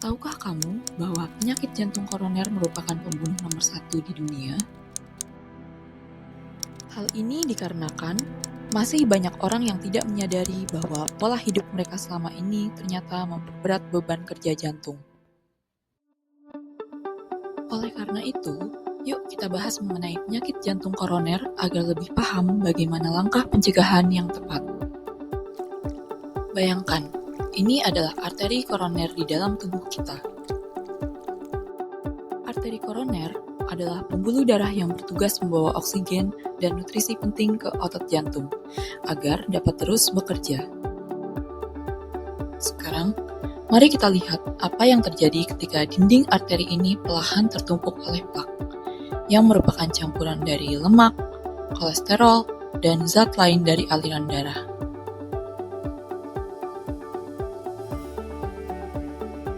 Tahukah kamu bahwa penyakit jantung koroner merupakan pembunuh nomor 1 di dunia? Hal ini dikarenakan masih banyak orang yang tidak menyadari bahwa pola hidup mereka selama ini ternyata memperberat beban kerja jantung. Oleh karena itu, yuk kita bahas mengenai penyakit jantung koroner agar lebih paham bagaimana langkah pencegahan yang tepat. Bayangkan, ini adalah arteri koroner di dalam tubuh kita. Arteri koroner adalah pembuluh darah yang bertugas membawa oksigen dan nutrisi penting ke otot jantung, agar dapat terus bekerja. Sekarang, mari kita lihat apa yang terjadi ketika dinding arteri ini perlahan tertumpuk oleh plak, yang merupakan campuran dari lemak, kolesterol, dan zat lain dari aliran darah.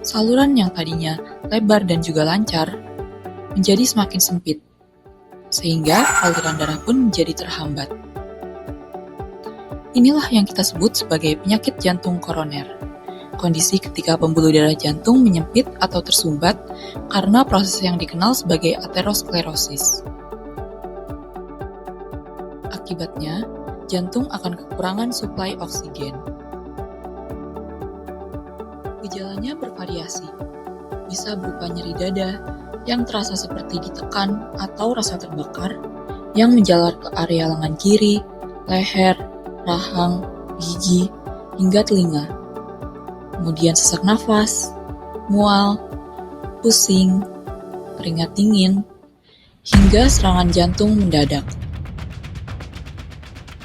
Saluran yang tadinya lebar dan juga lancar menjadi semakin sempit, sehingga aliran darah pun menjadi terhambat. Inilah yang kita sebut sebagai penyakit jantung koroner, kondisi ketika pembuluh darah jantung menyempit atau tersumbat karena proses yang dikenal sebagai aterosklerosis. Akibatnya, jantung akan kekurangan suplai oksigen. Gejalanya bervariasi, bisa berupa nyeri dada yang terasa seperti ditekan atau rasa terbakar yang menjalar ke area lengan kiri, leher, rahang, gigi, hingga telinga. Kemudian sesak nafas, mual, pusing, keringat dingin, hingga serangan jantung mendadak.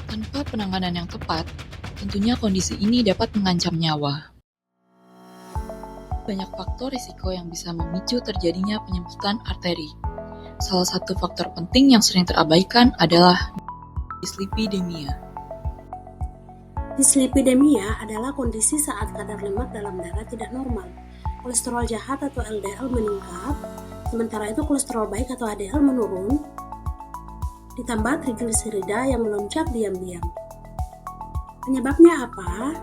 Tanpa penanganan yang tepat, tentunya kondisi ini dapat mengancam nyawa. Banyak faktor risiko yang bisa memicu terjadinya penyempitan arteri. Salah satu faktor penting yang sering terabaikan adalah dislipidemia. Dislipidemia adalah kondisi saat kadar lemak dalam darah tidak normal. Kolesterol jahat atau LDL meningkat, sementara itu kolesterol baik atau HDL menurun, ditambah trigliserida yang melonjak diam-diam. Penyebabnya apa?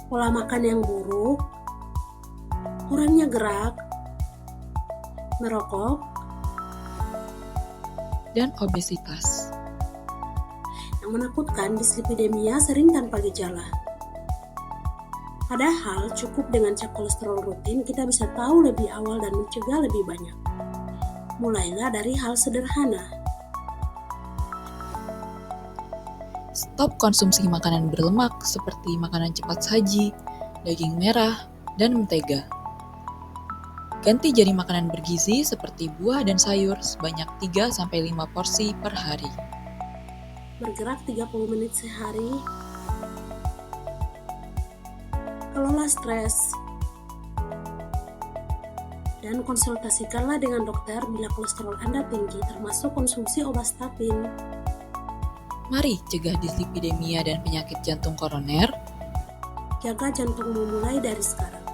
Pola makan yang buruk, kurangnya gerak, merokok, dan obesitas. Yang menakutkan, dislipidemia sering tanpa gejala. Padahal cukup dengan cek kolesterol rutin kita bisa tahu lebih awal dan mencegah lebih banyak. Mulailah dari hal sederhana. Stop konsumsi makanan berlemak seperti makanan cepat saji, daging merah, dan mentega. Ganti jadi makanan bergizi seperti buah dan sayur sebanyak 3-5 porsi per hari. Bergerak 30 menit sehari. Kelola stres. Dan konsultasikanlah dengan dokter bila kolesterol Anda tinggi, termasuk konsumsi obat statin. Mari cegah dislipidemia dan penyakit jantung koroner. Jaga jantungmu mulai dari sekarang.